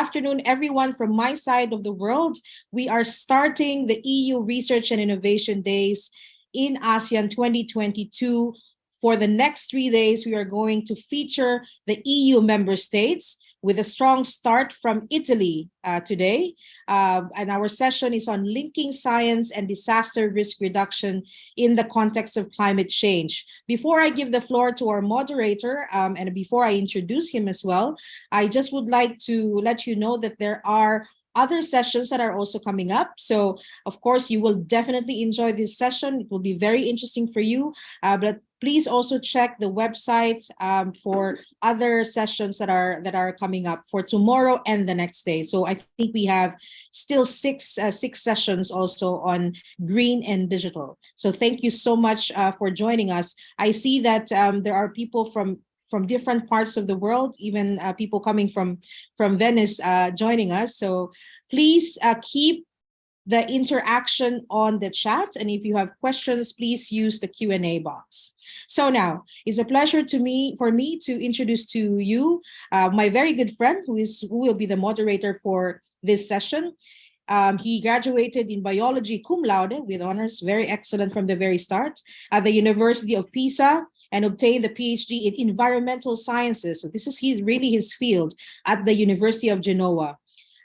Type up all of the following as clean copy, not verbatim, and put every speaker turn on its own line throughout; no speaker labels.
afternoon, everyone from my side of the world. We are starting the EU Research and Innovation Days in ASEAN 2022. For the next 3 days, we are going to feature the EU member states with a strong start from Italy today. And our session is on linking science and disaster risk reduction in the context of climate change. Before I give the floor to our moderator, and before I introduce him as well, I just would like to let you know that there are other sessions that are also coming up. So, of course, you will definitely enjoy this session. It will be very interesting for you. But please also check the website for other sessions that are coming up for tomorrow and the next day. So I think we have still six sessions also on green and digital. So thank you so much for joining us. I see that there are people from different parts of the world, even people coming from Venice joining us. So please keep the interaction on the chat. And if you have questions, please use the Q&A box. So now it's a pleasure for me to introduce to you my very good friend who will be the moderator for this session. He graduated in biology cum laude with honors, very excellent from the very start, at the University of Pisa, and obtained a PhD in environmental sciences. So this is really his field at the University of Genoa.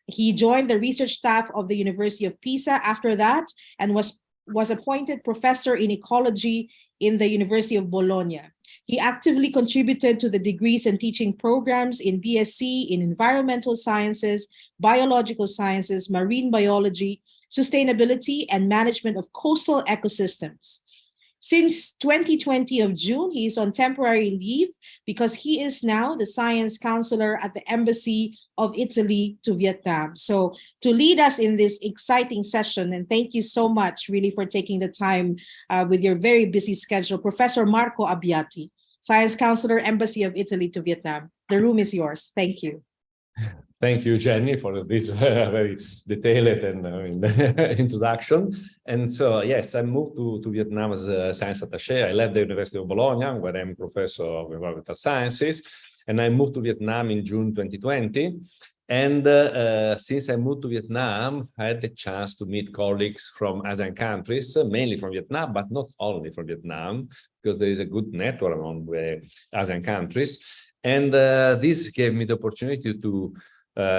He joined the research staff of the University of Pisa after that and was appointed professor in ecology in the University of Bologna. He actively contributed to the degrees and teaching programs in BSc in environmental sciences, biological sciences, marine biology, sustainability, and management of coastal ecosystems. Since 2020 of June, he is on temporary leave because he is now the science counselor at the Embassy of Italy to Vietnam. So to lead us in this exciting session, and thank you so much really for taking the time with your very busy schedule, Professor Marco Abbiati, science counselor, Embassy of Italy to Vietnam. The room is yours. Thank you.
Thank you, Jenny, for this very detailed and introduction. And so, yes, I moved to Vietnam as a science attaché. I left the University of Bologna, where I'm professor of environmental sciences, and I moved to Vietnam in June 2020. And since I moved to Vietnam, I had the chance to meet colleagues from ASEAN countries, mainly from Vietnam, but not only from Vietnam, because there is a good network among the ASEAN countries. And this gave me the opportunity to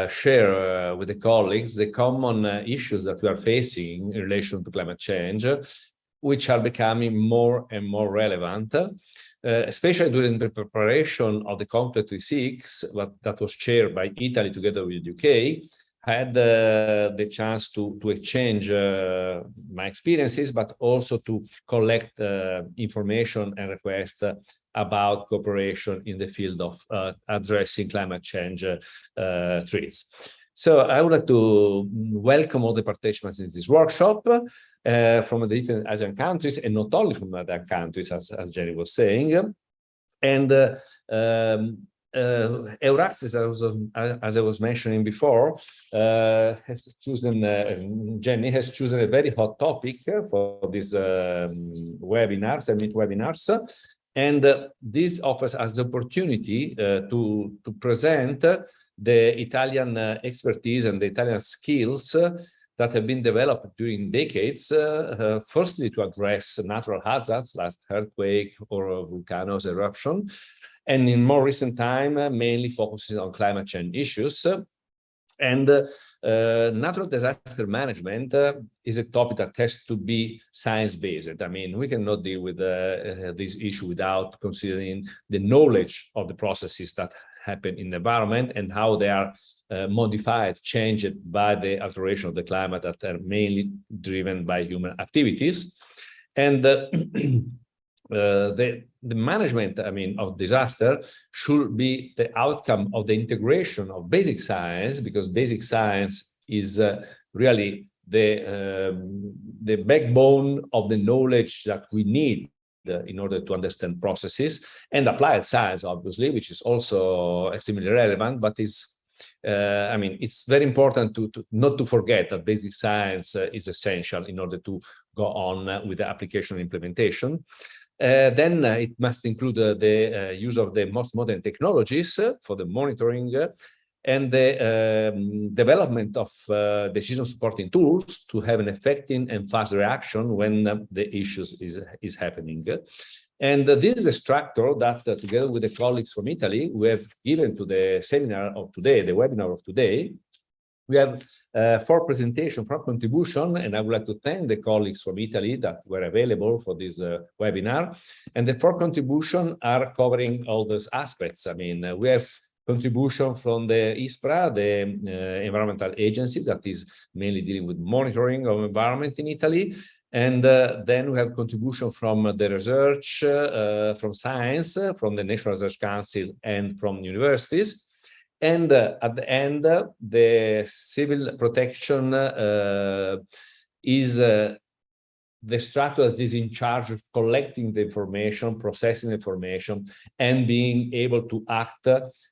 share with the colleagues the common issues that we are facing in relation to climate change, which are becoming more and more relevant, especially during the preparation of the COP26 that was chaired by Italy together with the UK. I had the chance to exchange my experiences, but also to collect information and request about cooperation in the field of addressing climate change threats. So I would like to welcome all the participants in this workshop from the different ASEAN countries, and not only from other countries, as Jenny was saying. And Euraxis, as I was mentioning before, has chosen, Jenny has chosen a very hot topic for these webinars, and webinars. And this offers us the opportunity to present the Italian expertise and the Italian skills that have been developed during decades, firstly to address natural hazards like earthquake or volcanoes eruption, and in more recent time, mainly focusing on climate change issues. And natural disaster management is a topic that has to be science-based. I mean, we cannot deal with this issue without considering the knowledge of the processes that happen in the environment and how they are modified, changed by the alteration of the climate that are mainly driven by human activities. And the management, I mean, of disaster should be the outcome of the integration of basic science, because basic science is really the backbone of the knowledge that we need in order to understand processes, and applied science, obviously, which is also extremely relevant, but is I mean, it's very important to not to forget that basic science is essential in order to go on with the application and implementation. Then it must include the use of the most modern technologies for the monitoring and the development of decision supporting tools to have an effective and fast reaction when the issues is happening. And this is a structure that together with the colleagues from Italy, we have given to the seminar of today, the webinar of today. We have 4 presentations, 4 contributions, and I would like to thank the colleagues from Italy that were available for this webinar. And the 4 contributions are covering all those aspects. I mean, we have contribution from the ISPRA, the environmental agency that is mainly dealing with monitoring of environment in Italy. And then we have contribution from the research, from science, from the National Research Council, and from universities. And at the end, the civil protection is the structure that is in charge of collecting the information, processing the information, and being able to act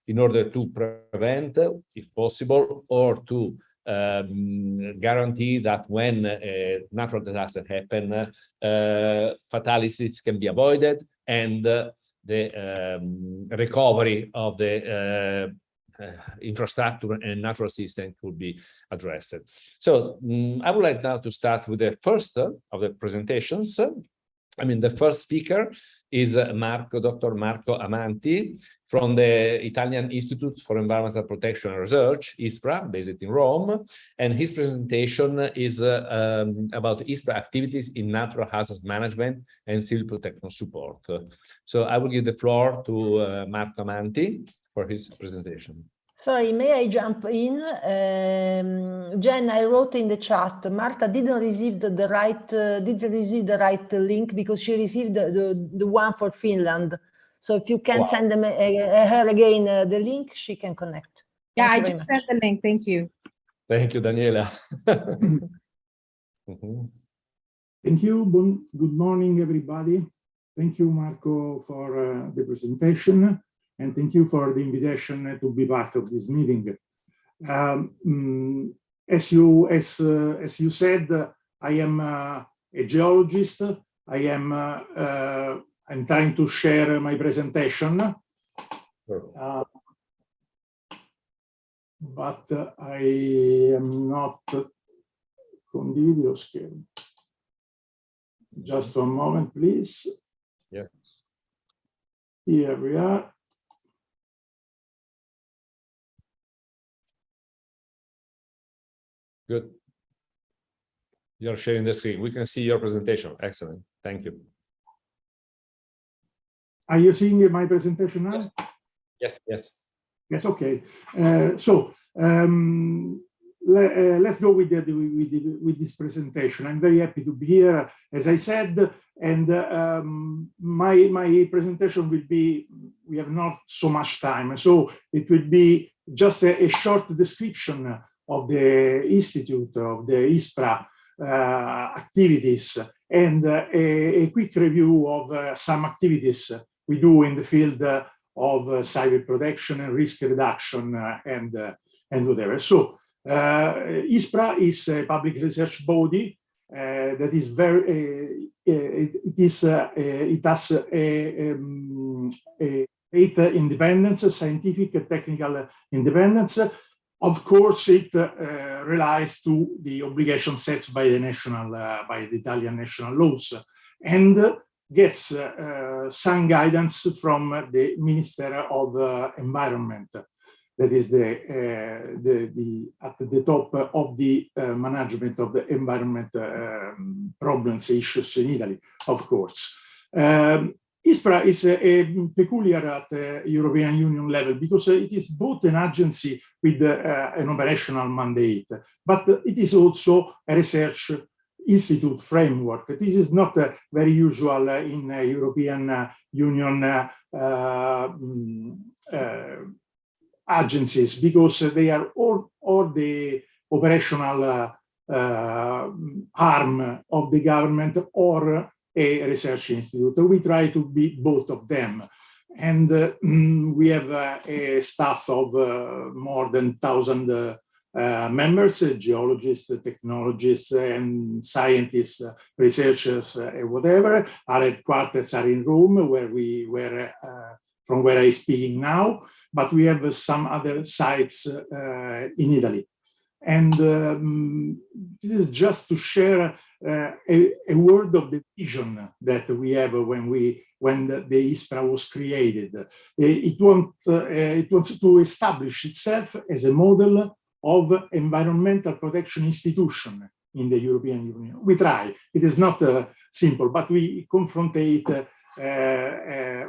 in order to prevent, if possible, or to guarantee that when a natural disaster happens, fatalities can be avoided and the recovery of the infrastructure and natural system could be addressed. So I would like now to start with the first of the presentations. I mean, the first speaker is Dr. Marco Amanti from the Italian Institute for Environmental Protection and Research, ISPRA, based in Rome. And his presentation is about ISPRA activities in natural hazard management and civil protection support. So I will give the floor to Marco Amanti for his presentation.
Sorry, may I jump in? Jen, I wrote in the chat, Marta didn't receive the right link because she received the one for Finland. So if you can send them her again the link, she can connect.
Yeah, I just sent the link. Thank you.
Thank you, Daniela.
Thank you. Good morning, everybody. Thank you, Marco, for the presentation. And thank you for the invitation to be part of this meeting. As you said, I am a geologist. I'm trying to share my presentation, but I am not on the video screen. Just one moment, please.
Yeah.
Here we are.
Good. You're sharing the screen. We can see your presentation. Excellent. Thank you.
Are you seeing my presentation now?
Yes. Yes. Yes.
Yes. Okay. Let's go with this presentation. I'm very happy to be here, as I said, and my presentation will be. We have not so much time, so it will be just a short description of the Institute, of the ISPRA activities, and a quick review of some activities we do in the field of cyber protection and risk reduction and whatever. So ISPRA is a public research body that is very, it has great independence, scientific and technical independence. Of course, it relies to the obligations set by the Italian national laws, and gets some guidance from the Minister of Environment, that is at the top of the management of the environment problems, issues in Italy, of course. ISPRA is peculiar at the European Union level because it is both an agency with an operational mandate, but it is also a research institute framework. This is not very usual in European Union agencies because they are all the operational arm of the government or a research institute. We try to be both of them. And we have a staff of more than 1,000 members, geologists, technologists, and scientists, researchers, whatever. Our headquarters are in Rome, where from where I'm speaking now, but we have some other sites in Italy. And this is just to share a word of the vision that we have when the ISPRA was created. It wants to establish itself as a model of environmental protection institution in the European Union. We try. It is not simple, but we confrontate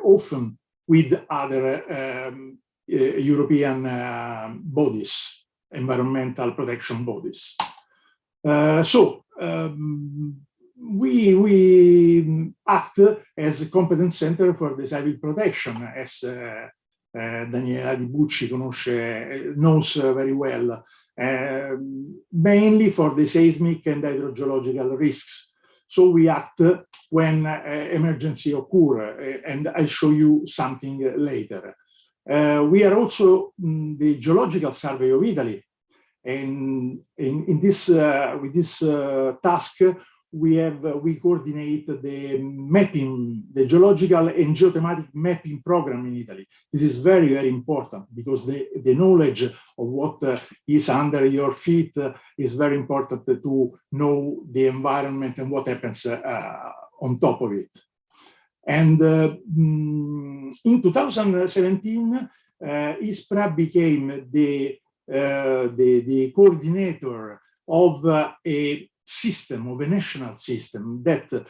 often with other European bodies, environmental protection bodies. We act as a competence center for the civil protection, as Daniela Di Bucci knows very well, mainly for the seismic and hydrogeological risks. So we act when emergency occur, and I'll show you something later. We are also the Geological Survey of Italy, and with this task, we coordinate the mapping, the geological and geothematic mapping program in Italy. This is very, very important because the knowledge of what is under your feet is very important to know the environment and what happens on top of it. And in 2017, ISPRA became the coordinator of a system, of a national system that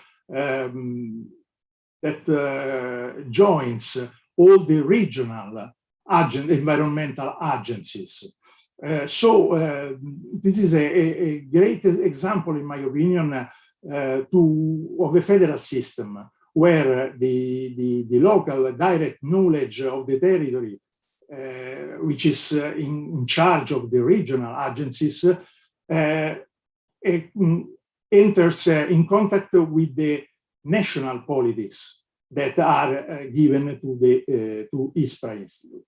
joins all the regional environmental agencies. This is a great example, in my opinion, of a federal system where the local direct knowledge of the territory, which is in charge of the regional agencies, enters in contact with the national politics that are given to ISPRA Institute.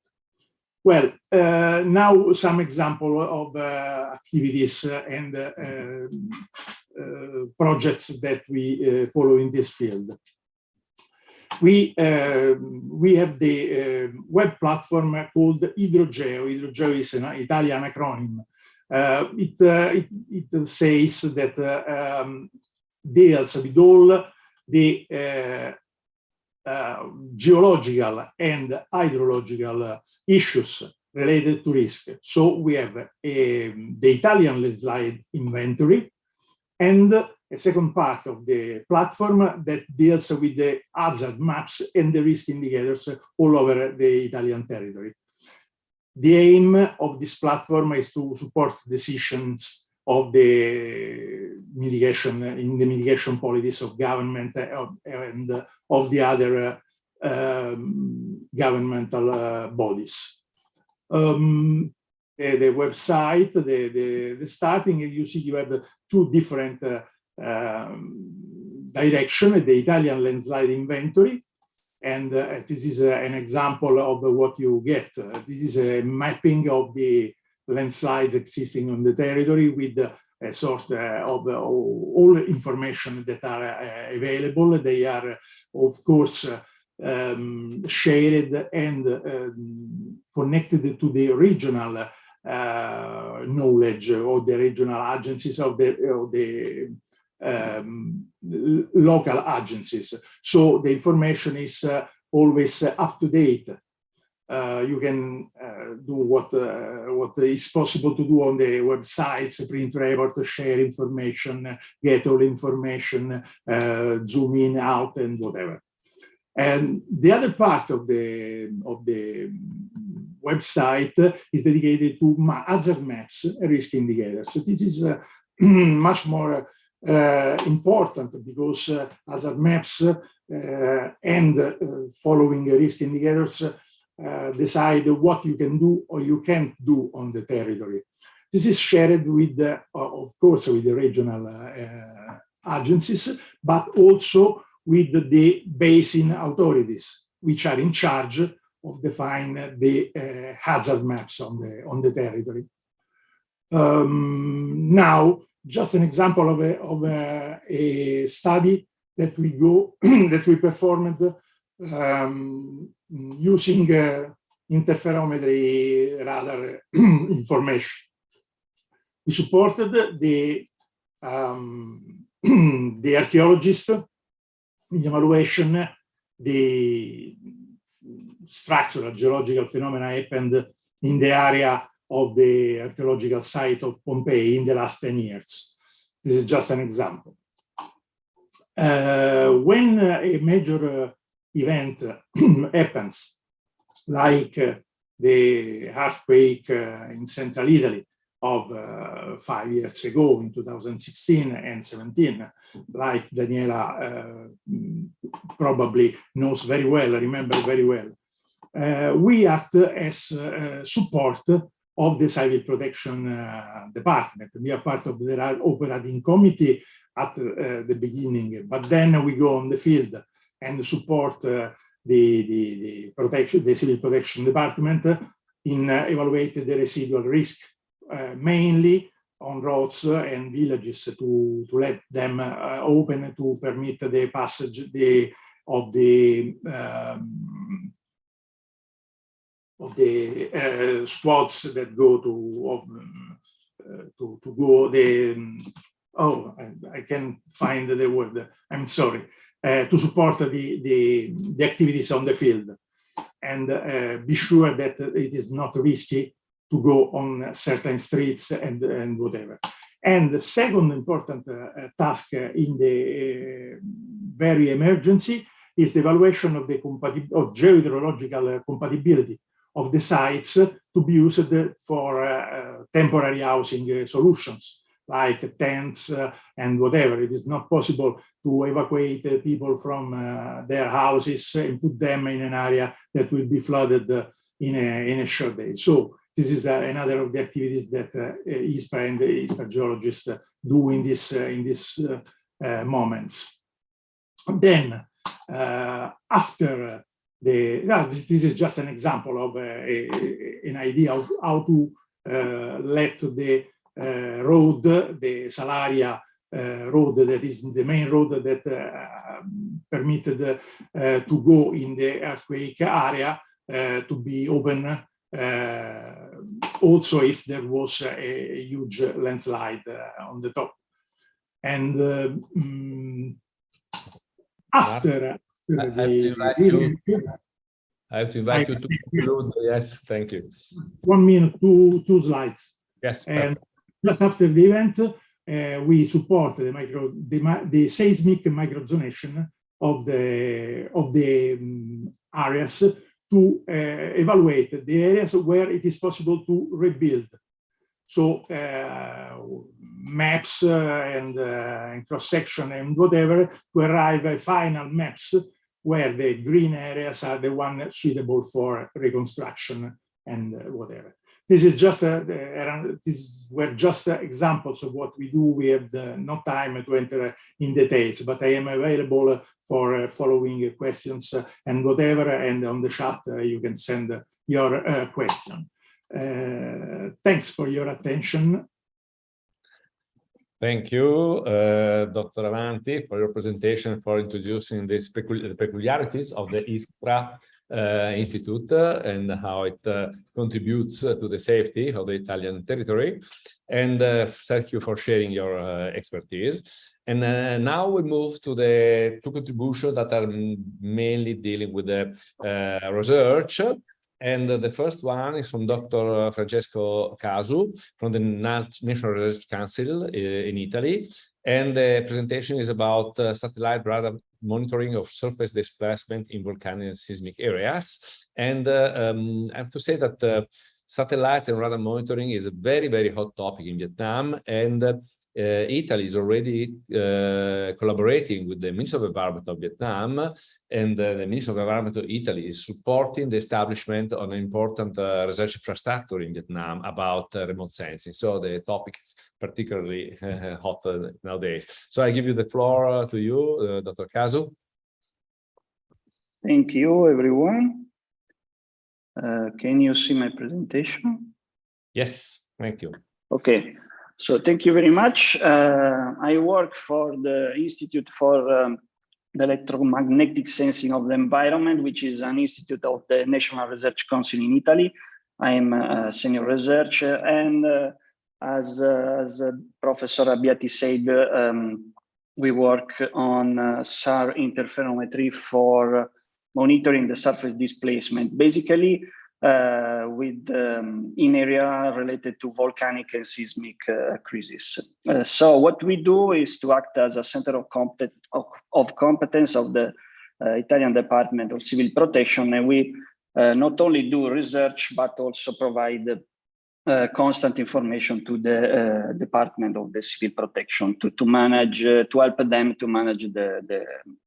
Well, now some example of activities and projects that we follow in this field. We have the web platform called Hydrogeo. Hydrogeo is an Italian acronym. It says that deals with all the geological and hydrological issues related to risk. So we have the Italian landslide inventory and a second part of the platform that deals with the hazard maps and the risk indicators all over the Italian territory. The aim of this platform is to support decisions of the mitigation, in the mitigation policies of government and of the other governmental bodies. The website, the starting, you see you have two different directions, the Italian landslide inventory, and this is an example of what you get. This is a mapping of the landslides existing on the territory with a sort of all information that are available. They are, of course, shared and connected to the regional knowledge of the regional agencies of the local agencies. So the information is always up to date. You can do what is possible to do on the websites, print report, share information, get all information, zoom in, out, and whatever. And the other part of the website is dedicated to hazard maps and risk indicators. So this is much more important because hazard maps and following risk indicators decide what you can do or you can't do on the territory. This is shared with, of course, with the regional agencies, but also with the basin authorities, which are in charge of defining the hazard maps on the territory. Now, just an example of a study that we performed using interferometry radar information. We supported the archaeologists in evaluation the structural geological phenomena happened in the area of the archaeological site of Pompeii in the last 10 years. This is just an example. When a major event happens, like the earthquake in central Italy of 5 years ago in 2016 and 17, like Daniela probably knows very well, remember very well, we act as support of the Civil Protection Department. We are part of the operating committee at the beginning, but then we go on the field and support the Civil Protection Department in evaluating the residual risk, mainly on roads and villages to let them open to permit the passage of the squads that go to go the I can find the word, I'm sorry, to support the activities on the field and be sure that it is not risky to go on certain streets and whatever. And the second important task in the very emergency is the evaluation of the geohydrological compatibility of the sites to be used for temporary housing solutions, like tents and whatever. It is not possible to evacuate people from their houses and put them in an area that will be flooded in a short day. So this is another of the activities that ISPRA and the ISPRA geologists do in this moments. Then after this is just an example of an idea of how to let the road, the Salaria road, that is the main road that permitted to go in the earthquake area, to be open also if there was a huge landslide on the top. And after
I have to invite you to conclude. Yes, thank you.
1 minute, two slides.
Yes.
And just after the event, we support the seismic microzonation of the areas to evaluate the areas where it is possible to rebuild. So maps and cross-section and whatever to arrive at final maps where the green areas are the ones suitable for reconstruction and whatever. This is just these were just examples of what we do. We have no time to enter in details, but I am available for following questions and whatever. And on the chat, you can send your question. Thanks for your attention.
Thank you, Dr. Avanti, for your presentation, for introducing the peculiarities of the ISPRA Institute and how it contributes to the safety of the Italian territory. And thank you for sharing your expertise. And now we move to the two contributions that are mainly dealing with the research. And the first one is from Dr. Francesco Casu from the National Research Council in Italy. And the presentation is about satellite radar monitoring of surface displacement in volcanic and seismic areas. And I have to say that satellite and radar monitoring is a very, very hot topic in Vietnam. And Italy is already collaborating with the Ministry of Environment of Vietnam, and the Ministry of Environment of Italy is supporting the establishment of an important research infrastructure in Vietnam about remote sensing. So the topic is particularly hot nowadays. So I give you the floor to you, Dr. Casu.
Thank you, everyone. Can you see my presentation?
Yes, thank you.
Okay. So thank you very much. I work for the Institute for the electromagnetic sensing of the environment, which is an institute of the National Research Council in Italy. I am a senior researcher, and as Professor Abbiati said, we work on SAR interferometry for monitoring the surface displacement, basically with in area related to volcanic and seismic crises. So what we do is to act as a center of competence of the Italian Department of Civil Protection, and we not only do research but also provide constant information to the Department of the Civil Protection to manage, to help them to manage the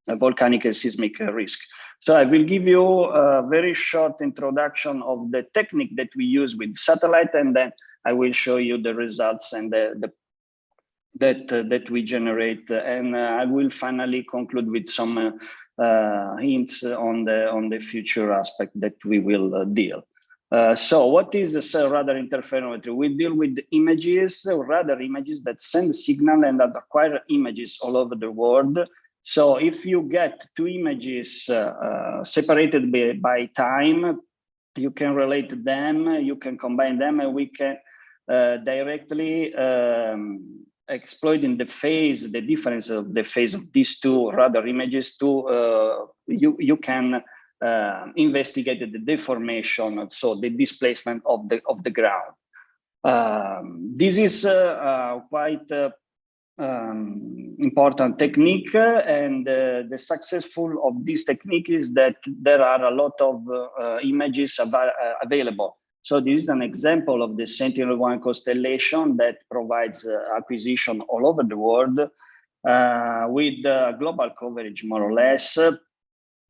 volcanic and seismic risk. So I will give you a very short introduction of the technique that we use with satellite, and then I will show you the results and that we generate, and I will finally conclude with some hints on the future aspect that we will deal. So what is the radar interferometry? We deal with images, radar images that send a signal and that acquire images all over the world. So if you get two images separated by time, you can relate them, you can combine them, and we can directly exploit in the phase, the difference of the phase of these two radar images to, you can investigate the deformation, so the displacement of the ground. This is quite important technique, and the successful of this technique is that there are a lot of images available. So this is an example of the Sentinel-1 constellation that provides acquisition all over the world with global coverage, more or less.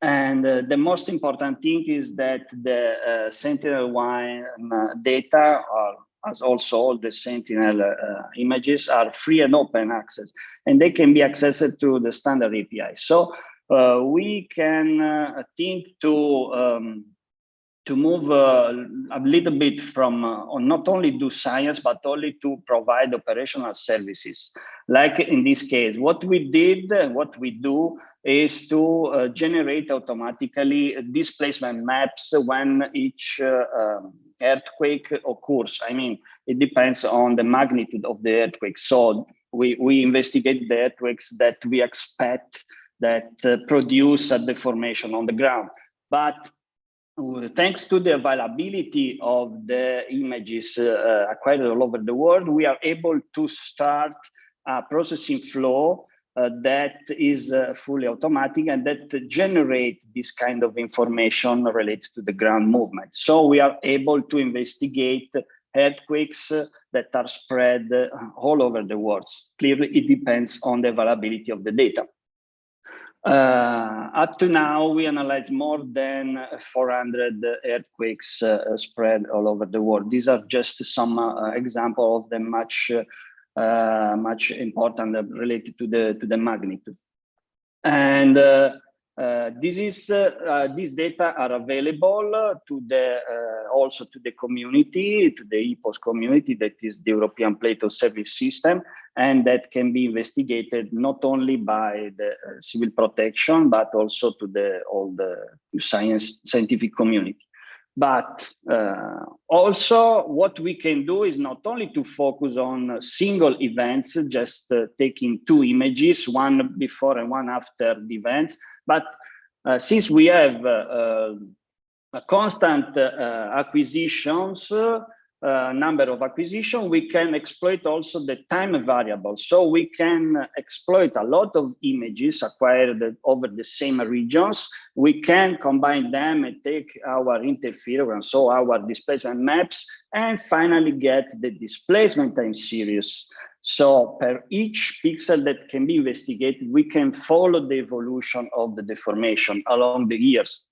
And the most important thing is that the Sentinel-1 data, as also all the Sentinel images, are free and open access, and they can be accessed through the standard API. So we can think to move a little bit from not only do science, but only to provide operational services. Like in this case, what we did, what we do is to generate automatically displacement maps when each earthquake occurs. I mean, it depends on the magnitude of the earthquake. So we investigate the earthquakes that we expect that produce a deformation on the ground. But thanks to the availability of the images acquired all over the world, we are able to start a processing flow that is fully automatic and that generate this kind of information related to the ground movement. So we are able to investigate earthquakes that are spread all over the world. Clearly, it depends on the availability of the data. Up to now, we analyzed more than 400 earthquakes spread all over the world. These are just some examples of the much important related to the magnitude. And these data are available to the also to the community, to the EPOS community, that is the European Plate of Service System, and that can be investigated not only by the civil protection, but also to all the scientific community. But also what we can do is not only to focus on single events, just taking two images, one before and one after the events, but since we have a constant acquisitions, number of acquisition, we can exploit also the time variable. So we can exploit a lot of images acquired over the same regions. We can combine them and take our interference, so our displacement maps, and finally get the displacement time series. So per each pixel that can be investigated, we can follow the evolution of the deformation along the years.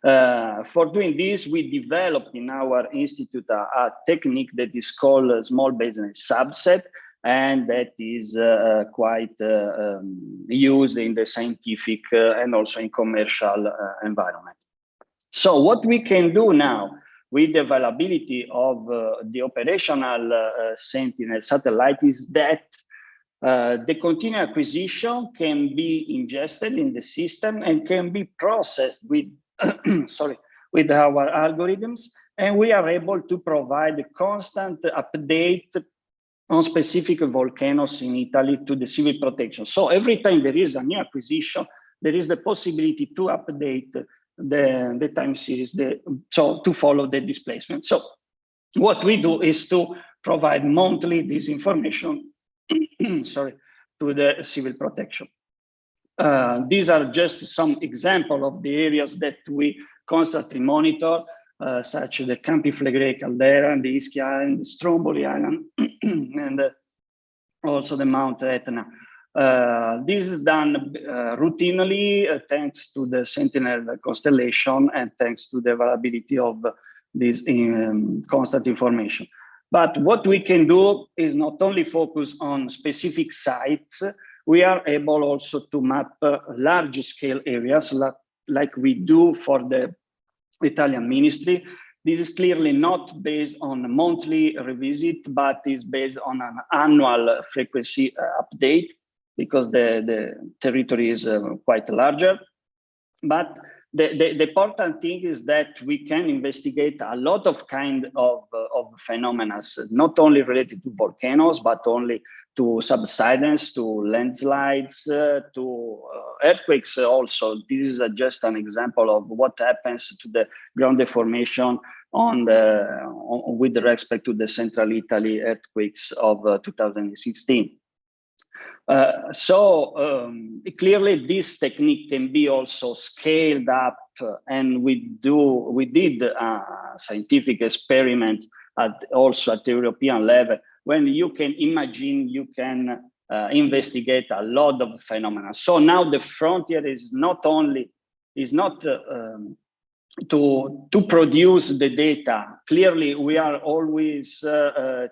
For doing this, we developed in our institute a technique that is called small baseline subset, and that is quite used in the scientific and also in commercial environment. So what we can do now with the availability of the operational Sentinel satellite is that The continuous acquisition can be ingested in the system and can be processed with, with our algorithms, and we are able to provide a constant update on specific volcanoes in Italy to the civil protection. So every time there is a new acquisition, there is the possibility to update the time series, so to follow the displacement. So what we do is to provide monthly this information to the civil protection. These are just some examples of the areas that we constantly monitor, such as the Campi Flegrei caldera, and the Ischia Island, the Stromboli Island, and also the Mount Etna. This is done routinely thanks to the Sentinel constellation and thanks to the availability of this constant information. But what we can do is not only focus on specific sites, we are able also to map large scale areas like we do for the Italian ministry. This is clearly not based on a monthly revisit, but is based on an annual frequency update, because the territory is quite larger. But the important thing is that we can investigate a lot of kind of phenomena, not only related to volcanoes, but only to subsidence, to landslides, to earthquakes also. This is just an example of what happens to the ground deformation with respect to the Central Italy earthquakes of 2016. Clearly this technique can be also scaled up, and we did a scientific experiment also at the European level, when you can imagine you can investigate a lot of phenomena. So now the frontier is not to produce the data. Clearly, we are always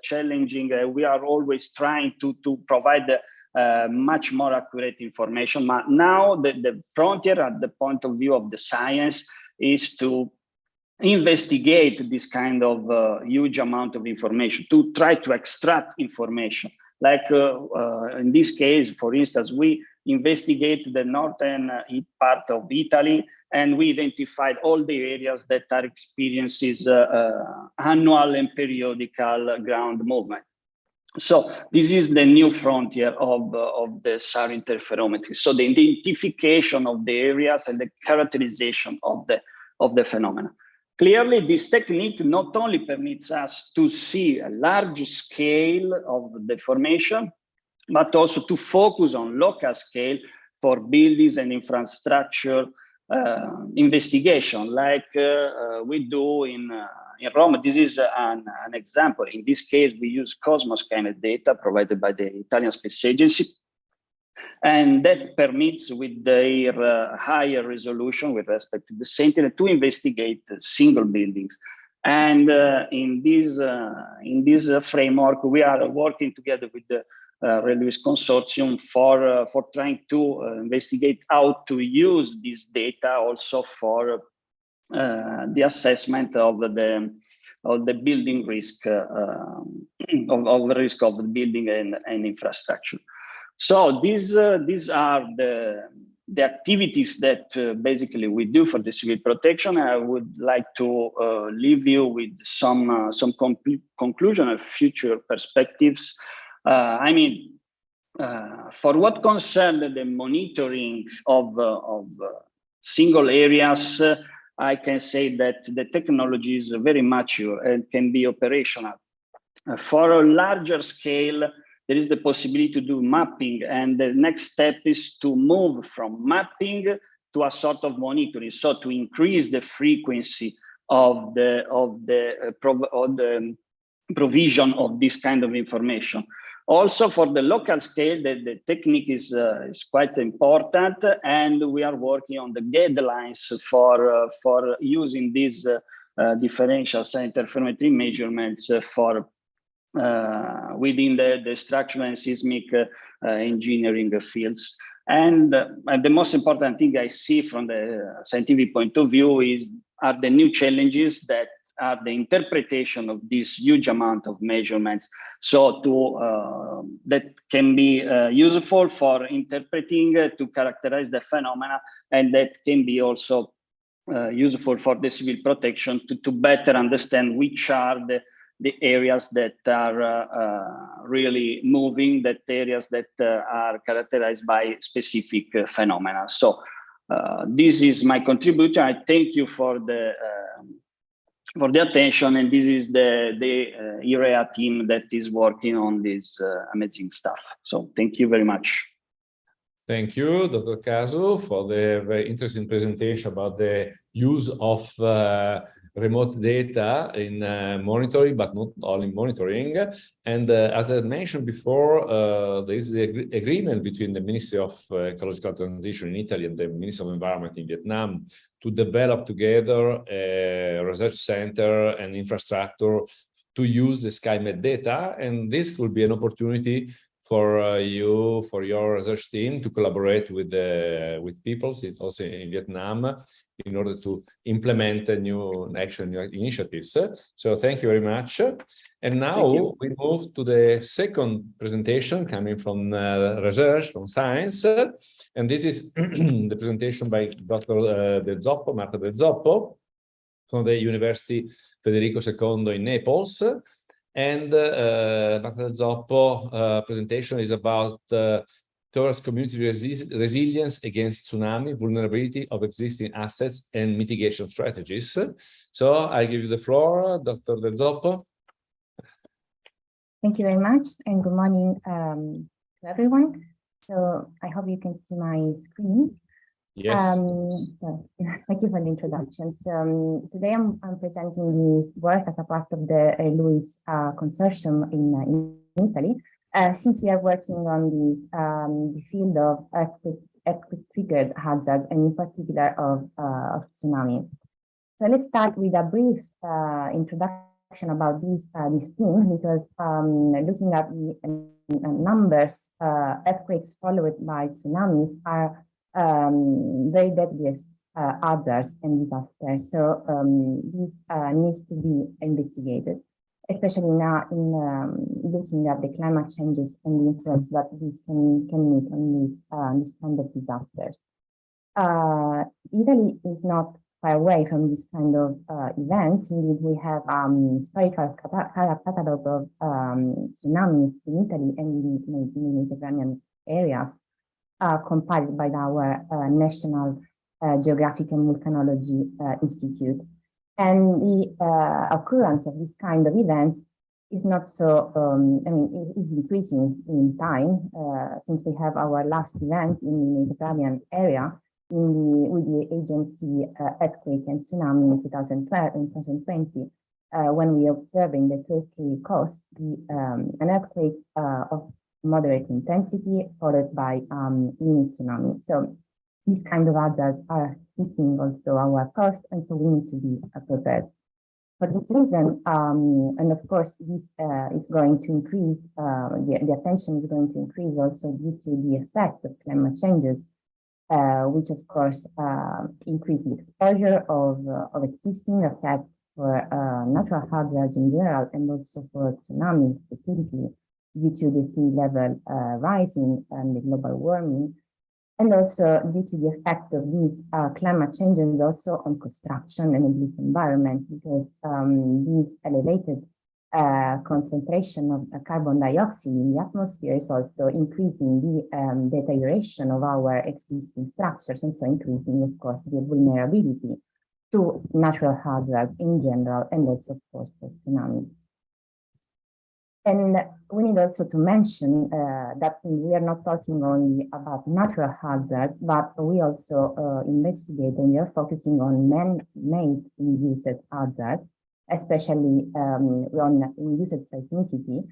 challenging. We are always trying to provide much more accurate information. But now the frontier at the point of view of the science is to investigate this kind of huge amount of information, to try to extract information. Like in this case, for instance, we investigate the northern part of Italy, and we identified all the areas that are experiencing annual and periodical ground movement. So this is the new frontier of the SAR interferometry. So the identification of the areas and the characterization of the phenomena. Clearly, this technique not only permits us to see a large scale of the formation, but also to focus on local scale for buildings and infrastructure investigation, like we do in Rome. This is an example. In this case, we use Cosmos scanner data provided by the Italian Space Agency, and that permits, with their higher resolution with respect to the Sentinel, to investigate single buildings. And in this framework, we are working together with the Railways Consortium for trying to investigate how to use this data also for the assessment of the building risk, of the risk of the building and infrastructure. So these are the activities that basically we do for the civil protection. I would like to leave you with some conclusion of future perspectives. I mean, for what concerns the monitoring of single areas, I can say that the technology is very mature and can be operational. For a larger scale, there is the possibility to do mapping, and the next step is to move from mapping to a sort of monitoring, so to increase the frequency of the provision of this kind of information. Also, for the local scale, the technique is quite important, and we are working on the guidelines for using these differential interferometry measurements for within the structural and seismic engineering fields. And the most important thing I see from the scientific point of view are the new challenges that are the interpretation of this huge amount of measurements. So to that can be useful for interpreting to characterize the phenomena, and that can be also useful for the civil protection to better understand which are the areas that are really moving, that areas that are characterized by specific phenomena. So this is my contribution. I thank you for the attention, and this is the IREA team that is working on this amazing stuff. So thank you very much.
Thank you, Dr. Casu, for the very interesting presentation about the use of remote data in monitoring, but not only monitoring. And as I mentioned before, there is the agreement between the Ministry of Ecological Transition in Italy and the Ministry of Environment in Vietnam to develop together a research center and infrastructure to use the SkyMed data. And this could be an opportunity for you, for your research team, to collaborate with people also in Vietnam in order to implement new action, new initiatives. So thank you very much. And now we move to the second presentation coming from research, from science. And this is the presentation by Dr. Del Zoppo, Marta Del Zoppo, from the University Federico II in Naples. And Dr. Zoppo presentation is about towards community resilience against tsunami, vulnerability of existing assets and mitigation strategies. So I give you the floor, Dr. Del Zoppo.
Thank you very much, and good morning to everyone. So I hope you can see my screen.
Yes.
So, thank you for the introduction. So today I'm presenting this work as a part of the LUIS consortium in Italy. Since we are working on this the field of earthquake-triggered hazards, and in particular of tsunami. So let's start with a brief introduction about this theme, because looking at the numbers, earthquakes followed by tsunamis are very deadly hazards and disasters. So this needs to be investigated, especially now in looking at the climate changes and the influence that this can make on this kind of disasters. Italy is not far away from this kind of events. Indeed, we have historical catalog of tsunamis in Italy and in the Mediterranean areas, compiled by our National Geographic and Volcanology Institute. And the occurrence of this kind of events is not so, I mean, it is increasing in time, since we have our last event in the Mediterranean area with the agency earthquake and tsunami in 2012 and 2020, when we observed in the Turkey coast an earthquake of moderate intensity followed by mini tsunami. So these kind of hazards are hitting also our coast, and so we need to be prepared. For this reason, and of course, this is going to increase, the attention is going to increase also due to the effect of climate changes, which of course increase the exposure of existing effects for natural hazards in general, and also for tsunamis specifically, due to the sea level rising and the global warming, and also due to the effect of these climate changes also on construction and the built environment, because this elevated concentration of carbon dioxide in the atmosphere is also increasing the deterioration of our existing structures, and so increasing, of course, the vulnerability to natural hazards in general, and also, of course, for tsunamis. And we need also to mention that we are not talking only about natural hazards, but we also investigate, and we are focusing on man-made induced hazards, especially on induced seismicity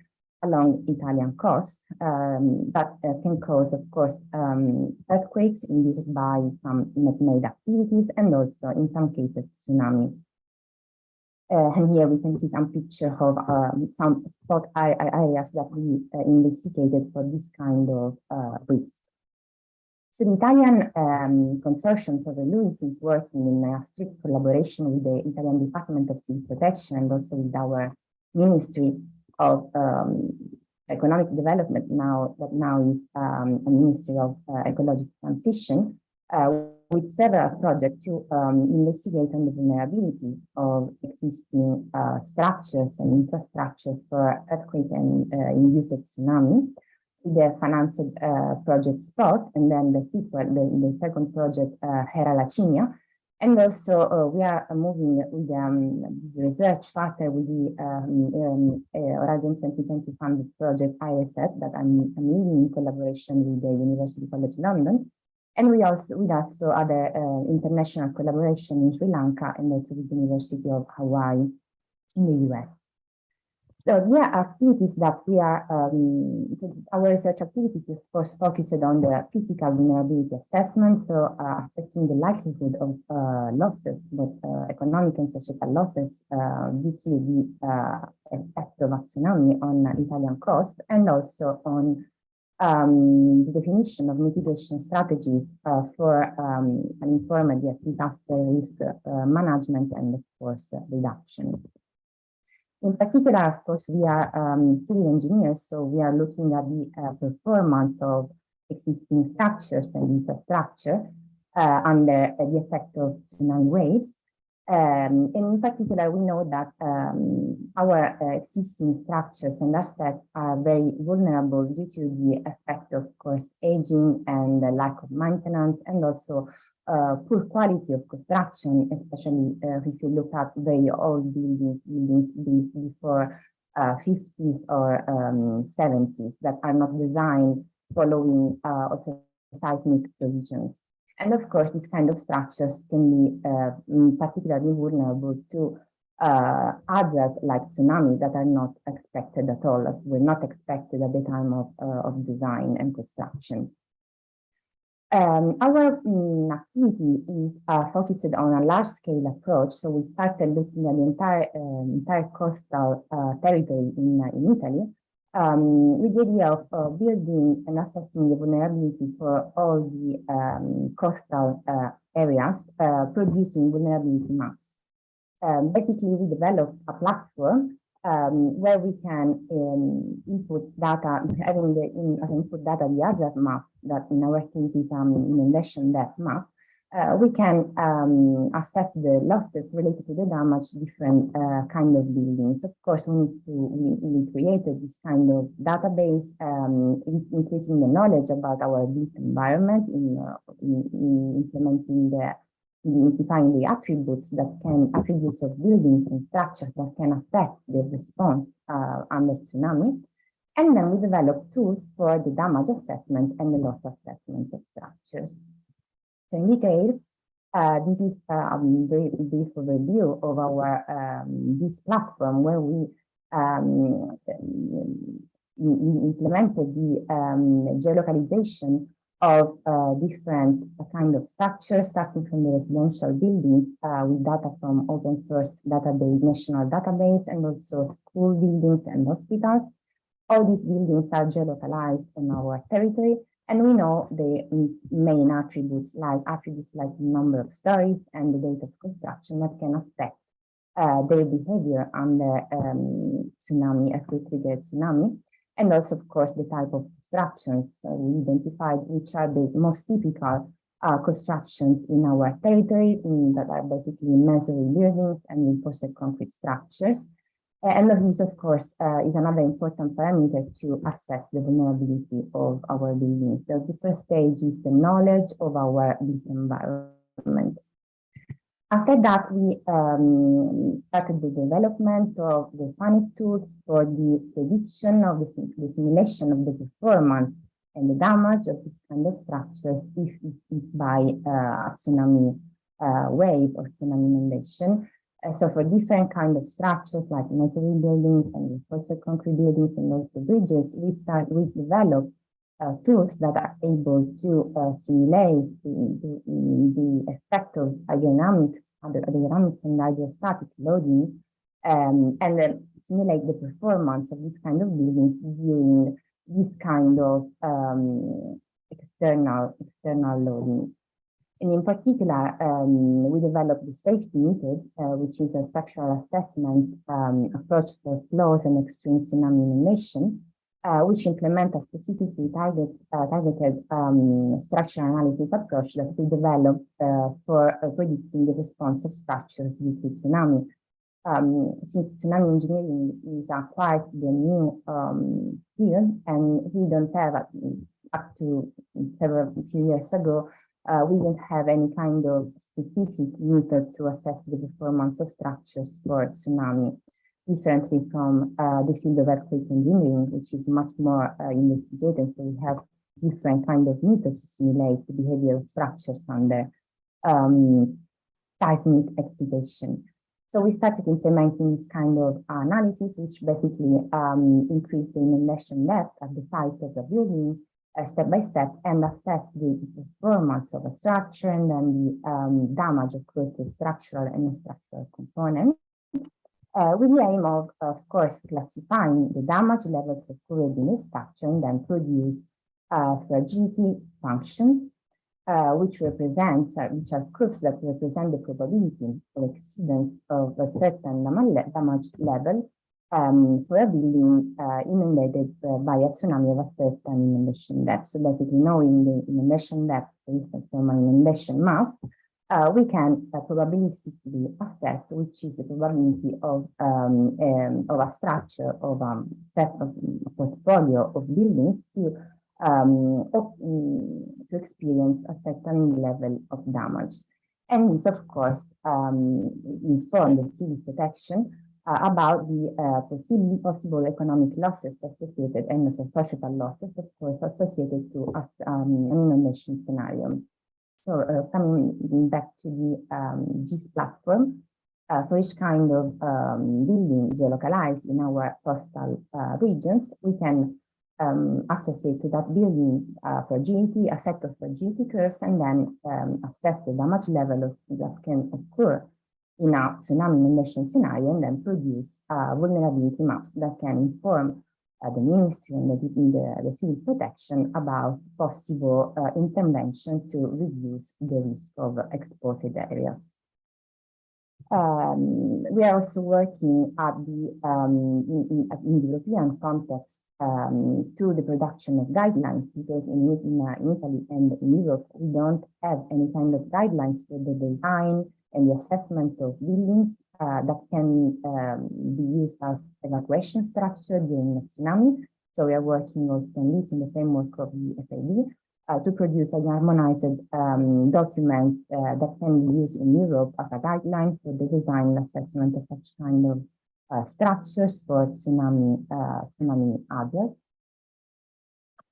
along Italian coasts, that can cause, of course, earthquakes induced by some man-made activities, and also, in some cases, tsunami. And here we can see some picture of some spot areas that we investigated for this kind of risk. So the Italian consortium of the LUIS is working in a strict collaboration with the Italian Department of Civil Protection, and also with our Ministry of economic development that now is a Ministry of Ecological Transition, with several projects to investigate on the vulnerability of existing structures and infrastructure for earthquake and induced tsunami. The financed project SPOT, and then the second project, Hera Lacinia. And also we are moving with the research further with the Horizon 2020 funded project ISF that I'm leading in collaboration with the University College London. And we also other international collaboration in Sri Lanka and also with the University of Hawaii in the US. So there are activities that we are, our research activities is of course focused on the physical vulnerability assessment, so assessing the likelihood of losses, both economic and societal losses due to the effect of a tsunami on Italian coast, and also on the definition of mitigation strategies for an informed disaster risk management and of course reduction. In particular, of course, we are civil engineers, so we are looking at the performance of existing structures and infrastructure under the effect of tsunami waves. And in particular, we know that our existing structures and assets are very vulnerable due to the effect of course, aging and the lack of maintenance, and also poor quality of construction, especially if you look at very old buildings built before 50s or 70s that are not designed following also seismic provisions. And of course, these kind of structures can be particularly vulnerable to hazards like tsunamis that are not expected at all, were not expected at the time of design and construction. Our activity is focused on a large-scale approach. So we started looking at the entire coastal territory in Italy, with the idea of building and assessing the vulnerability for all the coastal areas, producing vulnerability maps. Basically, we developed a platform where we can input data, having the input data the hazard map that in our case is inundation depth map. We can assess the losses related to the damage, different kind of buildings. Of course, we created this kind of database, increasing the knowledge about our built environment, in implementing identifying the attributes of buildings and structures that can affect the response under tsunami. And then we develop tools for the damage assessment and the loss assessment of structures. So in details, this is a very brief overview of our this platform where we implemented the geolocalization of different kind of structures, starting from the residential buildings with data from open source database, national database, and also school buildings and hospitals. All these buildings are geolocalized on our territory, and we know the main attributes like the number of stories and the date of construction that can affect their behavior under tsunami, earthquake-triggered tsunami, and also, of course, the type of constructions. We identified which are the most typical constructions in our territory that are basically masonry buildings and reinforced concrete structures. And this, of course, is another important parameter to assess the vulnerability of our buildings. So the first stage is the knowledge of our built environment. After that, we started the development of the FANIC tools for the prediction of the simulation of the performance and the damage of this kind of structures if by a tsunami wave or tsunami inundation. So for different kind of structures like masonry buildings and reinforced concrete buildings and also bridges, we developed tools that are able to simulate the effect of hydrodynamics and hydrostatic loading, and then simulate the performance of this kind of buildings during this kind of external loading. And in particular, we developed the safety method, which is a structural assessment approach for flows and extreme tsunami inundation, which implement a specifically targeted structural analysis approach that we developed for predicting the response of structures due to tsunami. Since tsunami engineering is quite the new field, and we don't have, up to few years ago, we didn't have any kind of specific method to assess the performance of structures for tsunami, differently from the field of earthquake engineering, which is much more investigated. So we have different kind of methods to simulate the behavior of structures under seismic excitation. So we started implementing this kind of analysis, which basically increased the inundation depth at the site of the building step by step and assess the performance of a structure and then the damage occurred to structural and non-structural components. With the aim of course, classifying the damage levels occurred in the structure and then produce fragility functions, which are curves that represent the probability of exceedance of a certain damage level for a building inundated by a tsunami of a certain inundation depth. So basically, knowing the inundation depth, for instance, from an inundation map, we can probabilistically assess which is the probability of a structure, of a set of a portfolio of buildings to experience a certain level of damage. And this, of course, inform the civil protection about the possible economic losses associated and also societal losses, of course, associated to an inundation scenario. So coming back to the GIS platform, for each kind of building geolocalized in our coastal regions, we can associate to that building fragility, a set of fragility curves, and then assess the damage level that can occur in a tsunami inundation scenario, and then produce vulnerability maps that can inform the ministry and the civil protection about possible intervention to reduce the risk of exposed areas. We are also working at in the European context to the production of guidelines, because in Italy and in Europe, we don't have any kind of guidelines for the design and the assessment of buildings that can be used as evacuation structure during a tsunami. So we are working also on this in the framework of the FAD to produce a harmonized document that can be used in Europe as a guideline for the design and assessment of such kind of structures for tsunami hazard.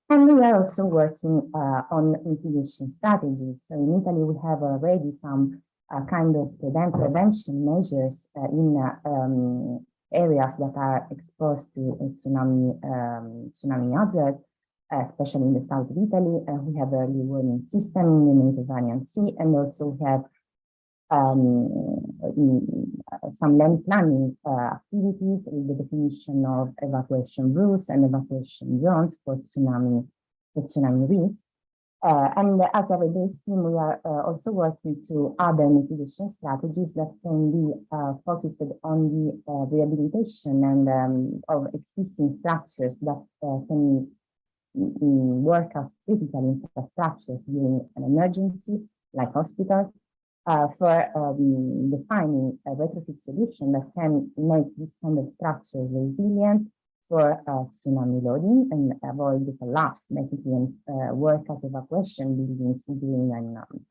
And we are also working on mitigation strategies. So in Italy, we have already some kind of prevention measures in areas that are exposed to tsunami hazard, especially in the south of Italy. We have early warning system in the Mediterranean Sea, and also we have some land planning activities with the definition of evacuation routes and evacuation zones for tsunami risk. And as a base team, we are also working to other mitigation strategies that can be focused on the rehabilitation and of existing structures that can work as critical infrastructures during an emergency, like hospitals, for defining a retrofit solution that can make this kind of structure resilient for tsunami loading and avoid the collapse, basically, and work as evacuation buildings during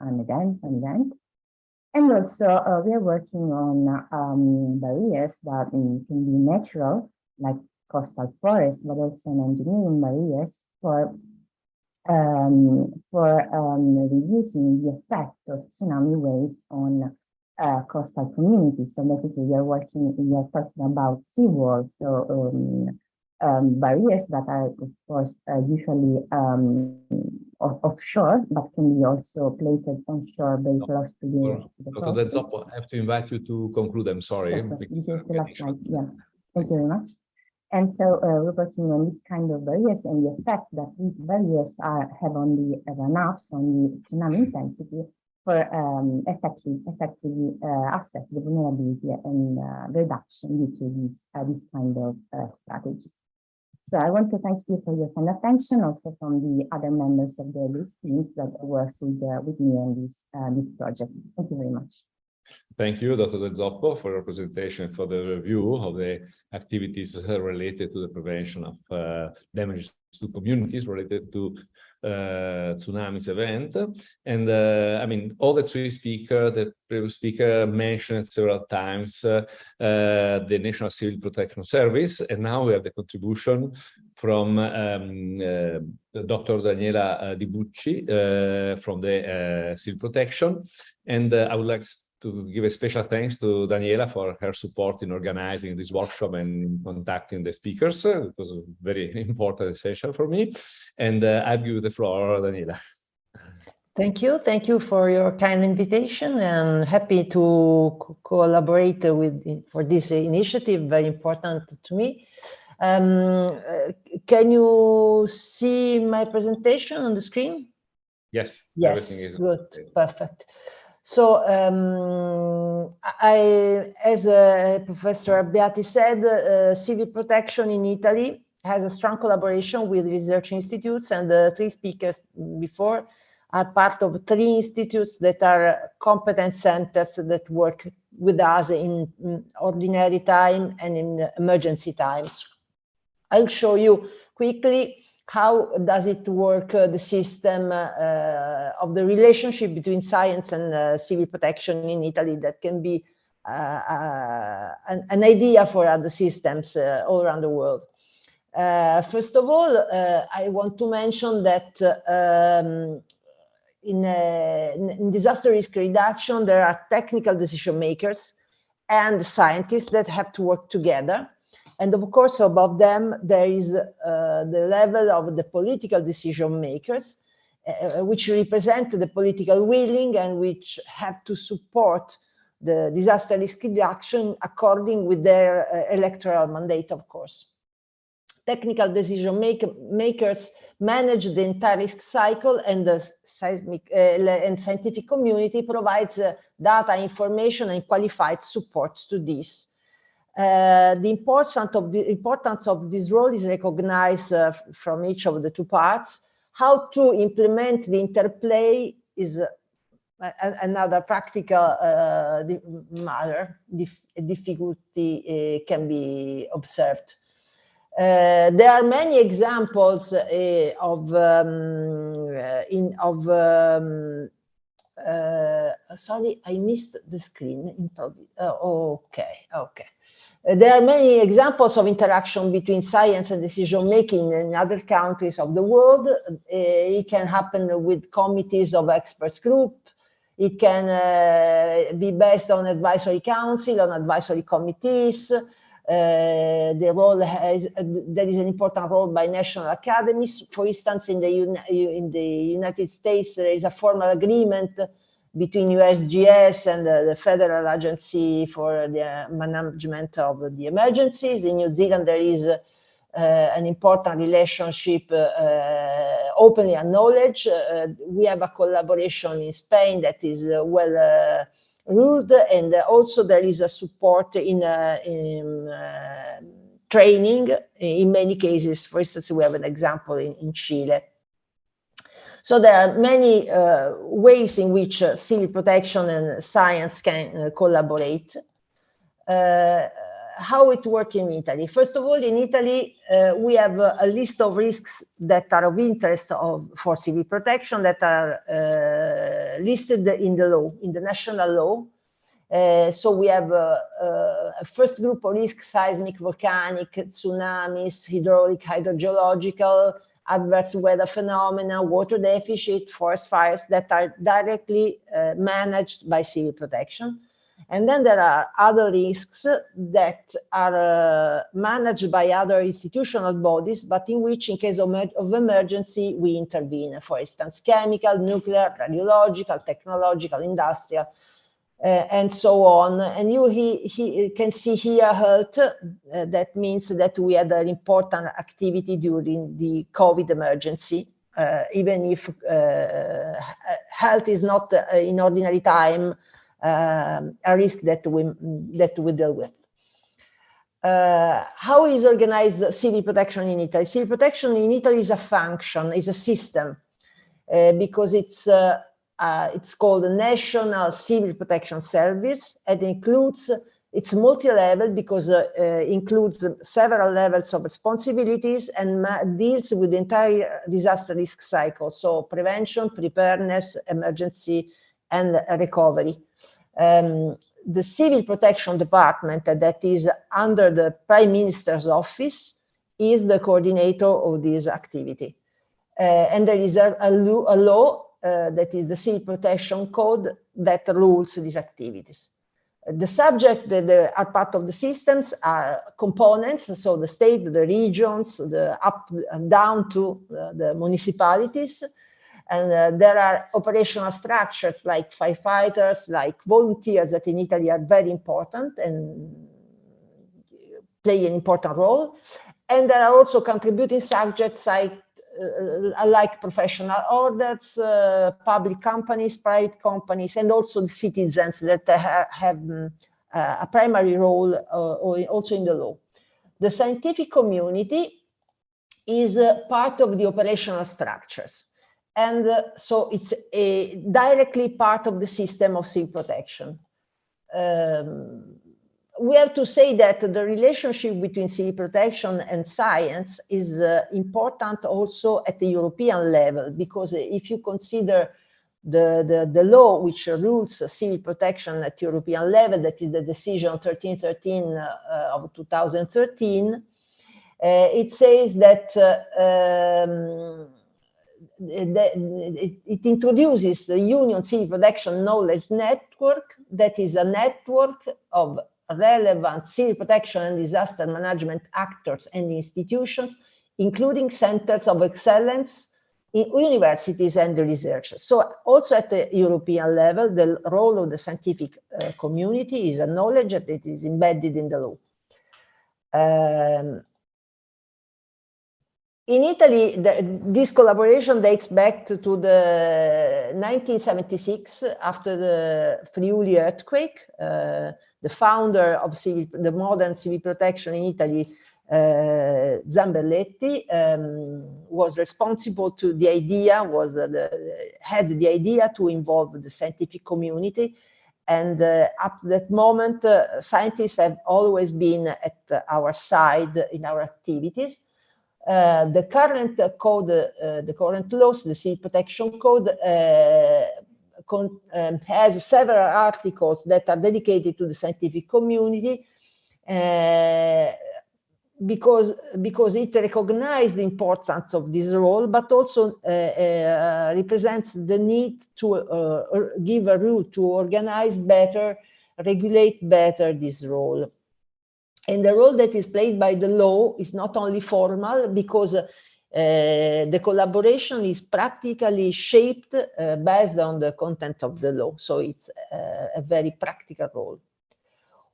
an event. And also, we are working on barriers that can be natural, like coastal forests, but also engineering barriers for reducing the effect of tsunami waves on coastal communities. So basically, we are talking about seawalls, so barriers that are, of course, usually offshore, but can be also placed onshore, very close to the
Dr. Zoppo, I have to invite you to conclude. I'm sorry.
Yes, this is the last slide. Yeah, thank you very much. And so we're working on this kind of barriers and the effect that these barriers have on the run-ups, on the tsunami intensity, for effectively assess the vulnerability and reduction due to these kind of strategies. So I want to thank you for your kind attention, also from the other members of the LIS team that works with me on this project. Thank you very much.
Thank you, Dr. Del Zoppo, for your presentation, for the review of the activities related to the prevention of damages to communities related to tsunamis event. And I mean, all the three speakers, the previous speaker mentioned several times the National Civil Protection Service, and now we have the contribution from Dr. Daniela Di Bucci from the Civil Protection. And I would like to give a special thanks to Daniela for her support in organizing this workshop and contacting the speakers. It was very important, essential for me. And I give you the floor, Daniela.
Thank you. Thank you for your kind invitation, and happy to collaborate for this initiative, very important to me. Can you see my presentation on the screen?
Yes.
Yes,
everything is
good,
okay.
Perfect. So, as Professor Beati said, civil protection in Italy has a strong collaboration with research institutes, and the three speakers before are part of three institutes that are competence centers that work with us in ordinary time and in emergency times. I'll show you quickly how does it work, the system of the relationship between science and civil protection in Italy, that can be an idea for other systems all around the world. First of all, I want to mention that in disaster risk reduction, there are technical decision makers and scientists that have to work together. And of course, above them, there is the level of the political decision makers, which represent the political willing and which have to support the disaster risk reduction according with their electoral mandate, of course. Technical decision makers manage the entire risk cycle, and the seismic and scientific community provides data, information, and qualified support to this. The importance of this role is recognized from each of the two parts. How to implement the interplay is another practical matter. Difficulty can be observed. There are many examples sorry, I missed the screen. Okay. There are many examples of interaction between science and decision making in other countries of the world. It can happen with committees of experts group. It can be based on advisory council, on advisory committees. There is an important role by national academies. For instance, in the United States, there is a formal agreement between USGS and the Federal Agency for the Management of the Emergencies. In New Zealand, there is an important relationship, openly acknowledged. We have a collaboration in Spain that is well ruled, and also there is a support in training in many cases. For instance, we have an example in Chile. So there are many ways in which civil protection and science can collaborate. How it works in Italy? First of all, in Italy, we have a list of risks that are of interest for civil protection that are listed in the law, in the national law. So we have a first group of risks: seismic, volcanic, tsunamis, hydraulic, hydrogeological, adverse weather phenomena, water deficit, forest fires, that are directly managed by civil protection. And then there are other risks that are managed by other institutional bodies, but in which, in case of emergency, we intervene. For instance, chemical, nuclear, radiological, technological, industrial, and so on. And you can see here health. That means that we had an important activity during the COVID emergency, even if health is not in ordinary time a risk that we deal with. How is organized civil protection in Italy? Civil protection in Italy is a function, is a system, because it's called the National Civil Protection Service, and it's multi-level because includes several levels of responsibilities and deals with the entire disaster risk cycle, so prevention, preparedness, emergency, and recovery. The Civil Protection Department that is under the Prime Minister's office is the coordinator of this activity. And there is a law that is the Civil Protection Code that rules these activities. The subject that are part of the systems are components, so the state, the regions, the up and down to the municipalities. And there are operational structures like firefighters, like volunteers that in Italy are very important and play an important role. And there are also contributing subjects like professional orders, public companies, private companies, and also the citizens that have a primary role also in the law. The scientific community is part of the operational structures. And so it's directly part of the system of civil protection. We have to say that the relationship between civil protection and science is important also at the European level, because if you consider the law which rules civil protection at European level, that is the decision 1313 of 2013, it says that it introduces the Union Civil Protection Knowledge Network, that is a network of relevant civil protection and disaster management actors and institutions, including centers of excellence in universities and research. So also at the European level, the role of the scientific community is a knowledge that is embedded in the law. In Italy, this collaboration dates back to the 1976, after the Friuli earthquake. The founder of the modern civil protection in Italy, Zamberletti, was responsible to the idea, had the idea to involve the scientific community. And up to that moment, scientists have always been at our side in our activities. The current code, the current laws, the Civil Protection Code, has several articles that are dedicated to the scientific community because it recognizes the importance of this role, but also represents the need to give a route to organize better, regulate better this role. And the role that is played by the law is not only formal, because the collaboration is practically shaped based on the content of the law. So it's a very practical role.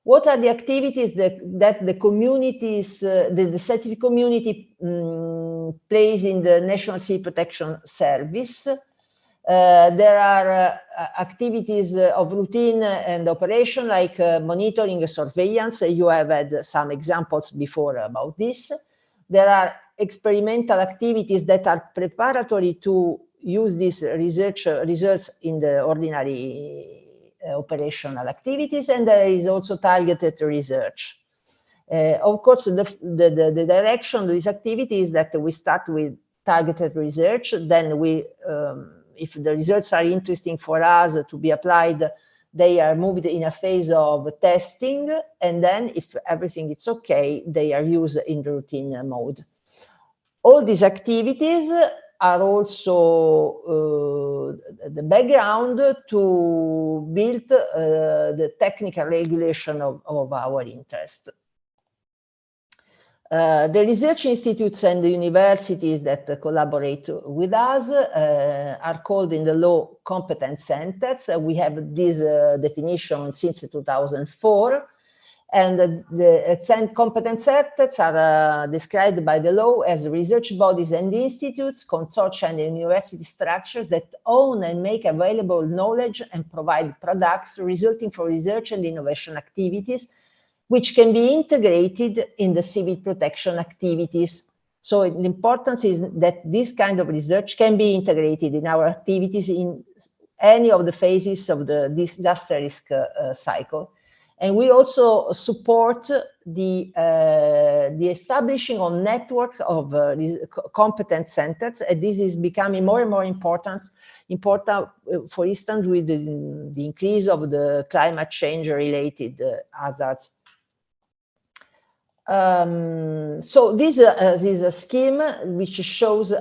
What are the activities that the communities, the scientific community plays in the National Civil Protection Service? There are activities of routine and operation, like monitoring and surveillance. You have had some examples before about this. There are experimental activities that are preparatory to use these results in the ordinary operational activities, and there is also targeted research. Of course, the direction of this activity is that we start with targeted research, then we if the results are interesting for us to be applied, they are moved in a phase of testing, and then if everything is okay, they are used in the routine mode. All these activities are also the background to build the technical regulation of our interest. The research institutes and the universities that collaborate with us are called in the law competence centers. We have this definition since 2004. And the competence centers are described by the law as research bodies and institutes, consortia and university structures that own and make available knowledge and provide products resulting from research and innovation activities, which can be integrated in the civil protection activities. So the importance is that this kind of research can be integrated in our activities in any of the phases of the disaster risk cycle. And we also support the establishing of networks of competence centers, and this is becoming more and more important, for instance, with the increase of the climate change related hazards. So this is a scheme which shows,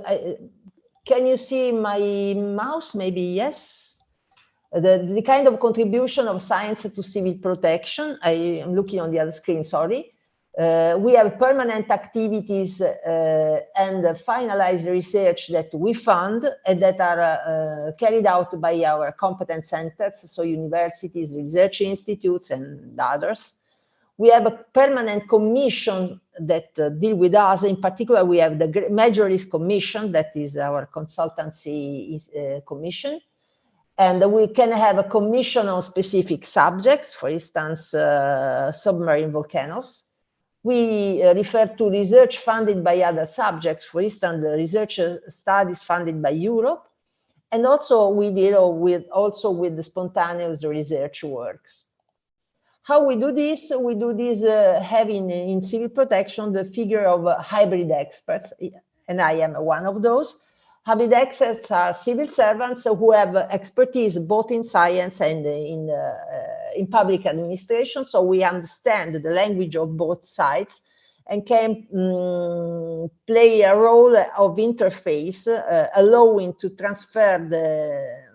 can you see my mouse? Maybe yes. The kind of contribution of science to civil protection. I am looking on the other screen, sorry. We have permanent activities and finalized research that we fund and that are carried out by our competence centers, so universities, research institutes, and others. We have a permanent commission that deal with us. In particular, we have the Major Risk Commission, that is our consultancy commission. And we can have a commission on specific subjects, for instance, submarine volcanoes. We refer to research funded by other subjects, for instance, the research studies funded by Europe. And also we deal with the spontaneous research works. How we do this? We do this having in civil protection the figure of hybrid experts, and I am one of those. Hybrid experts are civil servants who have expertise both in science and in public administration, so we understand the language of both sides and can play a role of interface, allowing to transfer the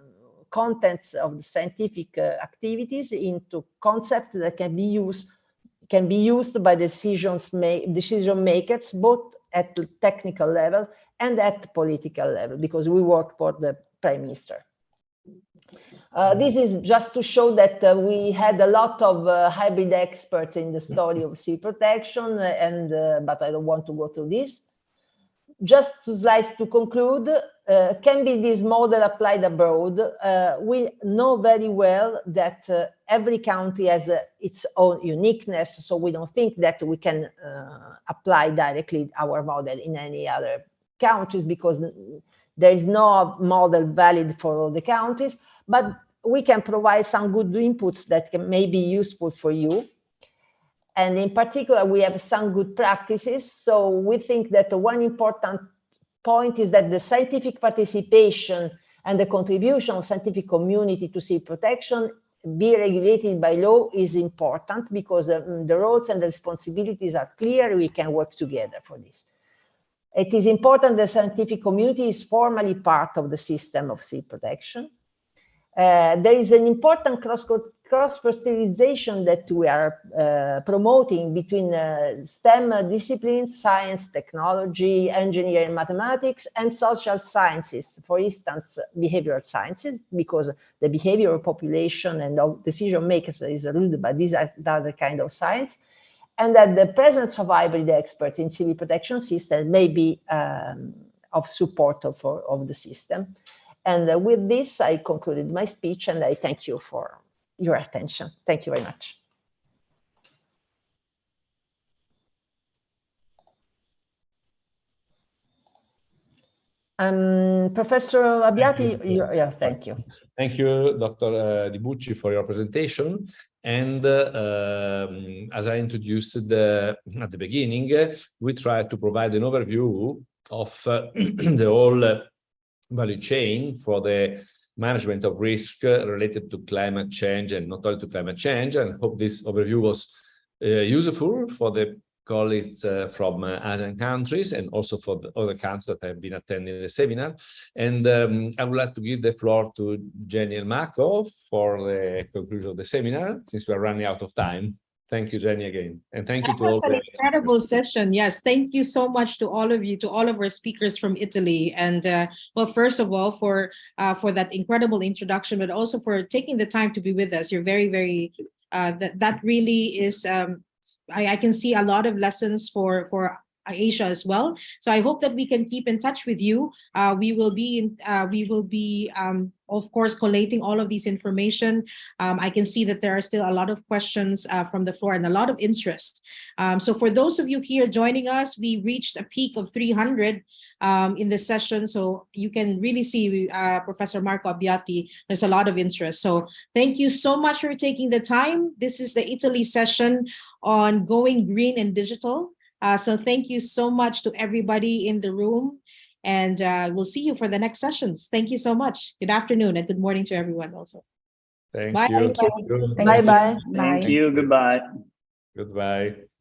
contents of the scientific activities into concepts that can be used by decision makers, both at the technical level and at the political level, because we work for the Prime Minister. This is just to show that we had a lot of hybrid experts in the story of sea protection, but I don't want to go through this. Just two slides to conclude. Can be this model applied abroad? We know very well that every country has its own uniqueness, so we don't think that we can apply directly our model in any other countries, because there is no model valid for all the countries, but we can provide some good inputs that may be useful for you. And in particular, we have some good practices. So we think that one important point is that the scientific participation and the contribution of scientific community to sea protection be regulated by law is important, because the roles and the responsibilities are clear. We can work together for this. It is important that the scientific community is formally part of the system of sea protection. There is an important cross-fertilization that we are promoting between STEM disciplines, science, technology, engineering, mathematics, and social sciences. For instance, behavioral sciences, because the behavior of population and of decision makers is ruled by this other kind of science, and that the presence of hybrid experts in civil protection systems may be of support of the system. And with this, I concluded my speech, and I thank you for your attention. Thank you very much. Professor Abbiati, yes, thank you.
Thank you, Dr. Di Bucci, for your presentation. And as I introduced at the beginning, we tried to provide an overview of the whole value chain for the management of risk related to climate change, and not only to climate change. And I hope this overview was useful for the colleagues from ASEAN countries, and also for the other countries that have been attending the seminar. And I would like to give the floor to Jenny and Marco for the conclusion of the seminar, since we are running out of time. Thank you, Jenny, again. And thank you to all.
That was an incredible session. Yes, thank you so much to all of you, to all of our speakers from Italy. And well, first of all, for that incredible introduction, but also for taking the time to be with us. You're very, that really is, I can see a lot of lessons for Asia as well. So I hope that we can keep in touch with you. We will be of course, collating all of these information. I can see that there are still a lot of questions from the floor and a lot of interest. So for those of you here joining us, we reached a peak of 300 in this session. So you can really see Professor Marco Abbiati, there's a lot of interest. So thank you so much for taking the time. This is the Italy session on going green and digital. So thank you so much to everybody in the room. And we'll see you for the next sessions. Thank you so much. Good afternoon and good morning to everyone also.
Thank
Bye.
you.
Thank you.
Thank
Bye-bye.
Thank you. Goodbye.
Goodbye.